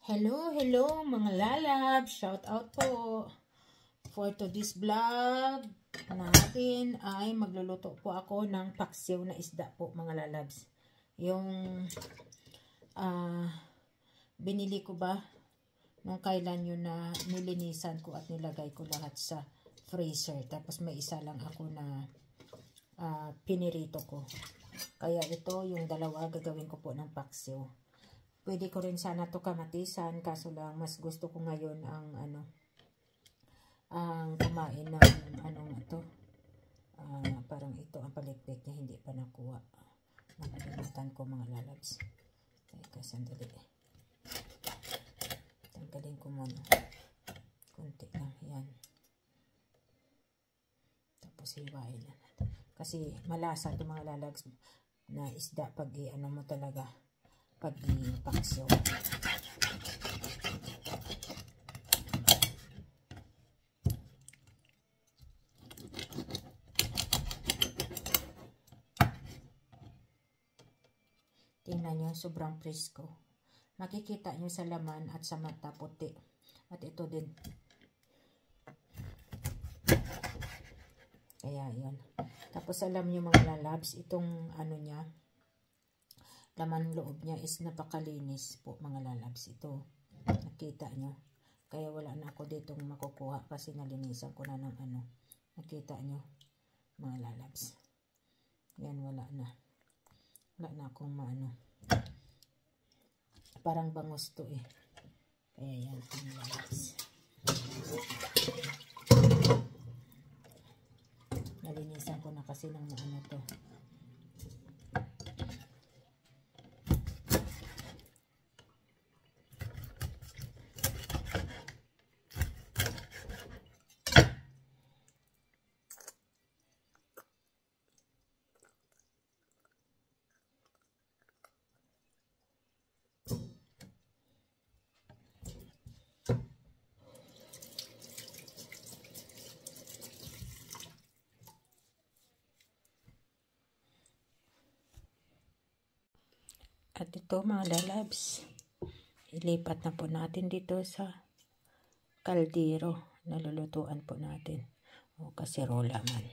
Hello mga lalab, shout out po. For today's vlog natin ay magluluto po ako ng paksiw na isda po mga lalabs. Yung binili ko ba nung kailan yun na nilinisan ko at nilagay ko lahat sa freezer. Tapos may isa lang ako na pinirito ko. Kaya ito yung dalawa gagawin ko po ng paksiw. Pwede ko rin sana to kamatisan, kaso lang mas gusto ko ngayon ang kumain ng parang ito ang palikpik niya, hindi pa nakuha. Nakalimutan ko mga lalabs. Teka, sandali. Tanggalin ko muna. Kunti lang, yan. Tapos hiwain na natin. Kasi malasa ito mga lalabs na isda pag mo talaga. Pag paksiw. Tingnan nyo, sobrang presko. Makikita nyo sa laman at sa mata puti. At ito din. Kaya yun. Tapos alam nyo mga lalabs, itong niya, laman loob niya is napakalinis po mga lalabs. Ito, nakita nyo. Kaya wala na ako ditong makukuha kasi nalinisan ko na ng nakita nyo mga lalabs. Yan, wala na. Wala na akong parang bangos to eh. Kaya yan mga lalabs. Nalinisan ko na kasi ng to. At ito mga lalabs, ilipat na po natin dito sa kaldero na lulutuan po natin. O kasirola man.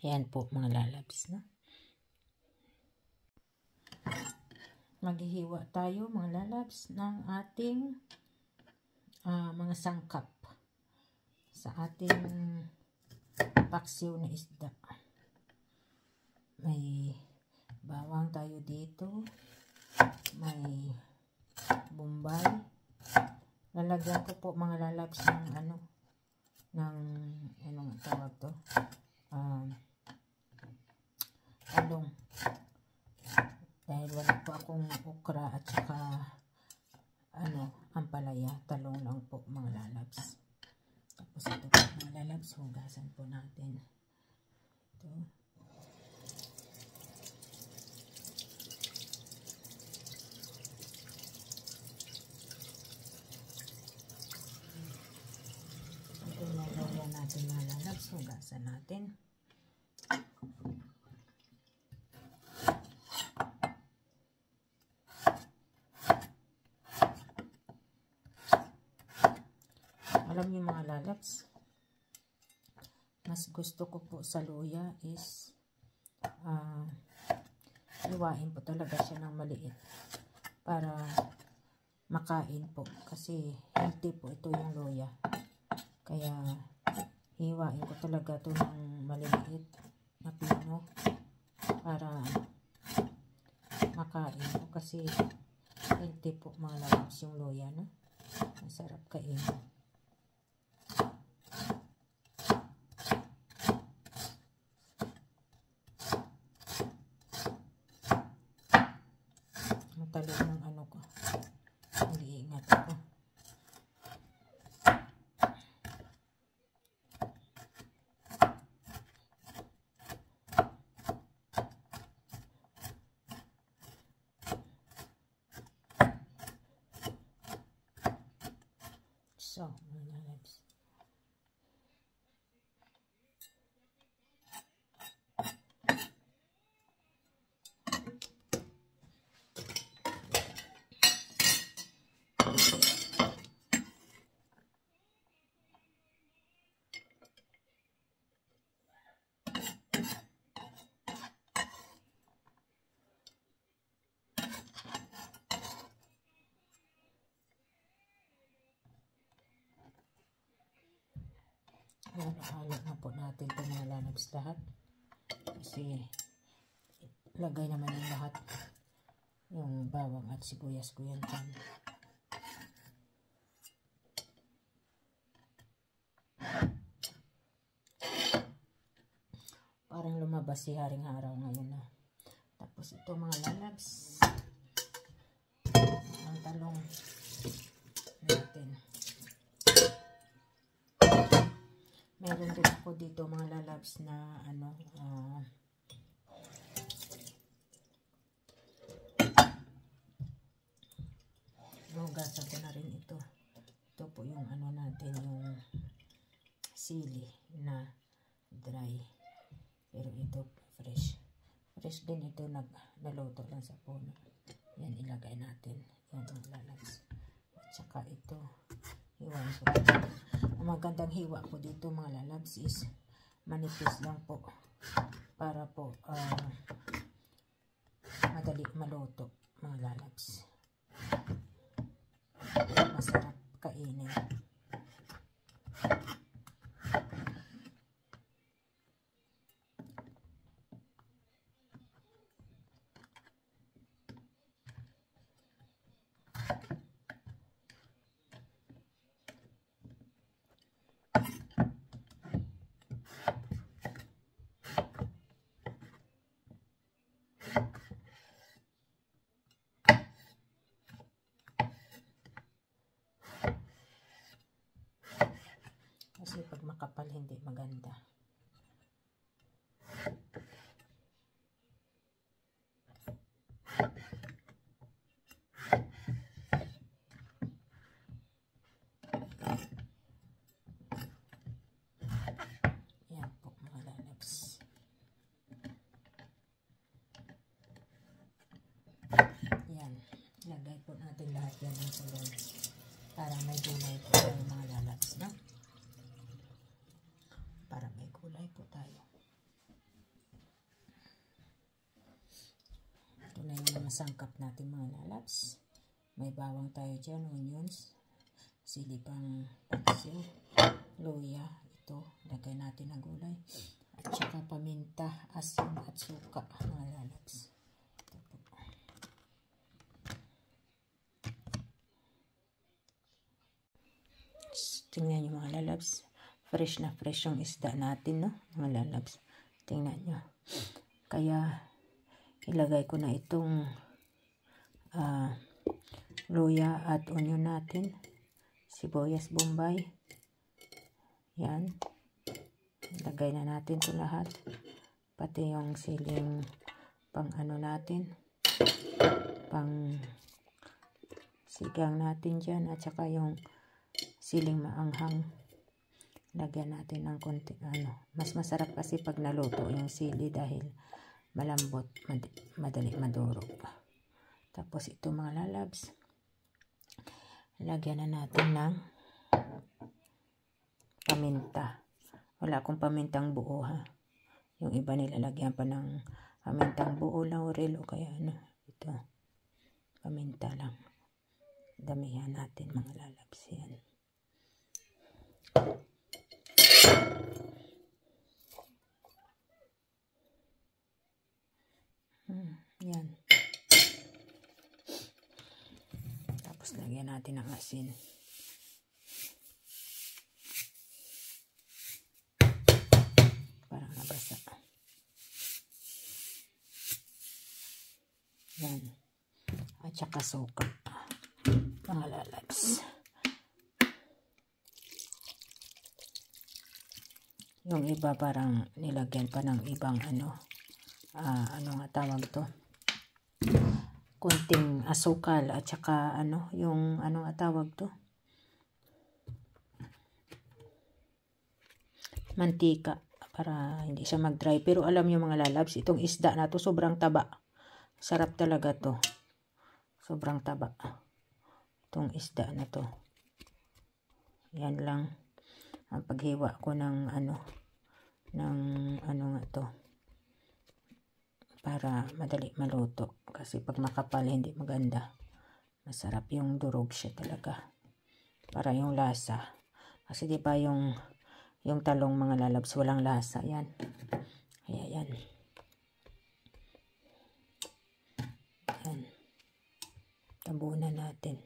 Ayan po mga lalabs na. Maghihiwa tayo mga lalabs ng ating mga sangkap sa ating paksiw na isda. May bawang tayo dito. May bombay. Lalagyan ko po mga lalabs ng anong tawag to? Talong. Dahil wala po akong okra at saka ampalaya. Talong lang po mga lalabs. Tapos ito po mga lalabs, hugasan po natin. Ito. Ito nalagyan natin mga lalabs, hugasan natin. Alam niyo mga lalabs, mas gusto ko po sa luya is iwain po talaga siya ng maliit para makain po. Kasi healthy po ito yung luya. Kaya iwain ko talaga ito ng maliliit na pino para makain po. Kasi healthy po mga lalabs yung luya, no? Masarap kain. Talog ng ko. Nag-iingat ako. So, mga lalabs. Halo na po natin ito mga lalabs lahat. Kasi lagay naman yung lahat. Yung bawang at sibuyas ko yan dyan. Parang lumabas si Haring Araw ngayon na. Tapos ito mga lalabs. Ang talong natin. Meron din ako dito mga lalabs na ano, hugasan ko na rin ito. Ito po yung ano natin, yung sili na dry. Pero ito fresh. Fresh din ito, naluto lang sa puno. Yan, ilagay natin. Yan ang lalabs. At saka ito, hiwan ko. Ang magandang hiwa ko dito mga lalabs is manipis lang po. Para po madali maluto mga lalabs. Masarap kainin. Kasi pag makapal hindi maganda. Yan po mga lalabs. Yan. Lagay po natin lahat yan ng tulong. Para may gulay po tayo mga lalabs, no? Para may gulay po tayo. Ito na yung mga sangkap natin mga lalabs. May bawang tayo dyan, onions, sili pang paksiw, luya, ito, lagay natin ang gulay. At saka paminta, asin at suka mga lalabs. Ito po. Tingnan nyo mga lalabs. Fresh na fresh yung isda natin, no? Mga lalabs. Tingnan nyo. Kaya, ilagay ko na itong luya at onion natin. Sibuyas bombay. Yan. Ilagay na natin ito lahat. Pati yung siling pang ano natin. Pang sigang natin dyan. At saka yung siling maanghang. Lagyan natin ng konti, mas masarap kasi pag naluto yung sili dahil malambot, madali madurog. Tapos ito mga lalabs, lagyan na natin ng paminta. Wala akong pamintang buo ha. Yung iba nilalagyan pa ng pamintang buo, laurel o kaya ano. Ito, paminta lang. Damihan natin mga lalabs yan. Yan. Tapos lagyan natin ng asin. Parang nabasa. Yan. At saka suka. Mga lalabs. Yung iba parang nilagyan pa ng ibang ano nga tawag to, kunting asukal at saka ano, yung ano nga tawag to, mantika para hindi siya mag-dry. Pero alam niyo mga lalabs, itong isda na to sobrang taba. Sarap talaga to. Sobrang taba. Itong isda na to. Yan lang ang paghiwa ko ng ano nga to. Para madali maluto. Kasi pag makapal hindi maganda. Masarap yung durog siya talaga. Para yung lasa. Kasi di ba yung talong mga lalabs walang lasa. Yan. Kaya yan. Yan. Tabunan natin.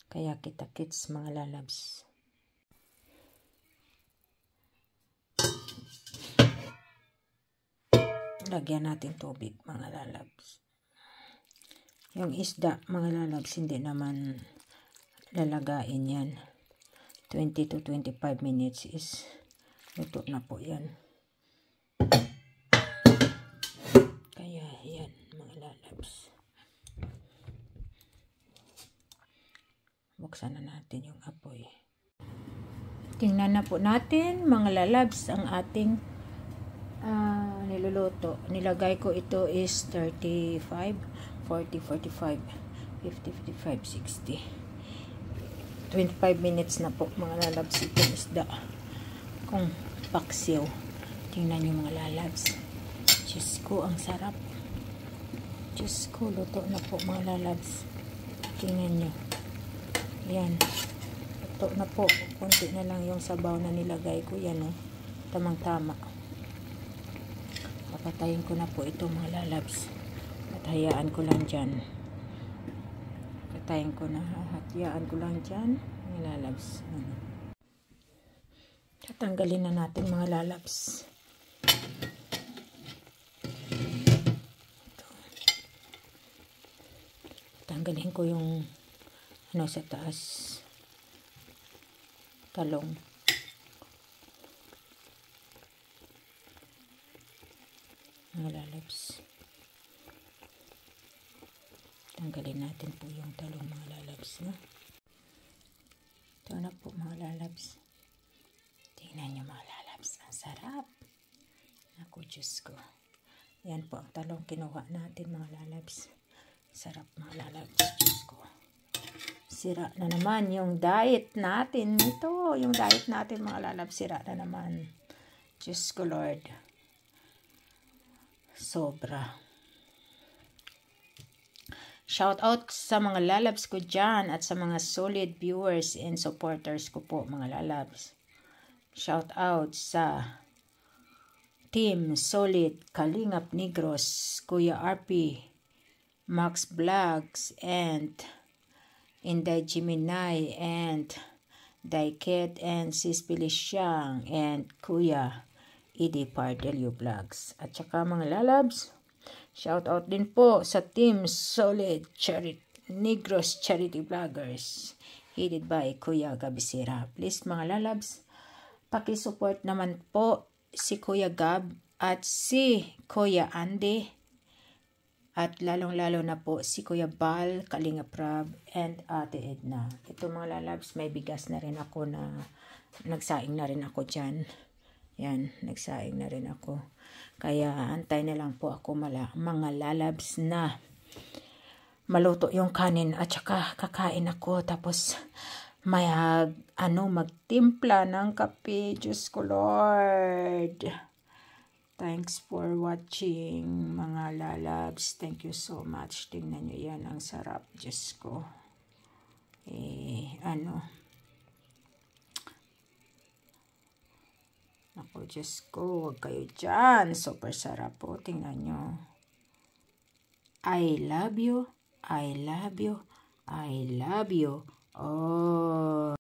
Kaya kita-kits mga lalabs. Lagyan natin tubig mga lalabs. Yung isda mga lalabs hindi naman lalagain yan. 20 to 25 minutes is luto na po yan. Kaya yan mga lalabs. Buksan na natin yung apoy. Tingnan na po natin mga lalabs ang ating niluluto. Nilagay ko ito is 35, 40, 45, 50, 55, 60. 25 minutes na po mga lalabs itong isda. Kung paksiw. Tingnan nyo mga lalabs. Diyos ko, ang sarap. Diyos ko, luto na po mga lalabs. Tingnan nyo. Yan. Luto na po. Kunti na lang yung sabaw na nilagay ko. Yan o. Tamang-tama. Papatayin ko na po ito mga lalabs. At hayaan ko lang dyan. Patayin ko na. Hayaan ko lang dyan mga lalabs. Tatanggalin na natin mga lalabs. Ito. Tanggalin ko yung sa taas. Talong. Mga lalabs. Tanggalin natin po yung talong mga lalabs. No? Ito na po mga lalabs. Tingnan nyo mga lalabs. Ang sarap. Ako, Diyos ko. Yan po ang talong kinuha natin mga lalabs. Sarap mga lalabs. Diyos ko. Sira na naman yung diet natin. Ito, yung diet natin mga lalabs. Sira na naman. Diyos ko, Lord. Sobra. Shout out sa mga lalabs ko dyan at sa mga solid viewers and supporters ko po mga lalabs. Shout out sa Team Solid, Kalingap Negros, Kuya RP, Max Vlogs, and Inday Jiminay, and Daiket, and Sis Pilisyang, and Kuya Edi Pardelio Vlogs. At saka mga lalabs, shout out din po sa Team Solid Negros Charity Vloggers, headed by Kuya Gabisera. Please mga lalabs, pakisupport naman po si Kuya Gab at si Kuya Andy at lalong-lalo na po si Kuya Bal, Kalinga Prab, and Ate Edna. Ito mga lalabs, may bigas na rin ako na nagsaing na rin ako dyan. Yan, nagsaing na rin ako. Kaya antay na lang po ako mga lalabs na maluto yung kanin at saka kakain ako. Tapos may magtimpla ng kape. Diyos ko, Lord. Thanks for watching mga lalabs. Thank you so much. Tingnan nyo yan. Ang sarap. Diyos ko. Ako, Diyos ko. Huwag kayo dyan. Super sarap po. Tingnan nyo. I love you. I love you. I love you. Oh.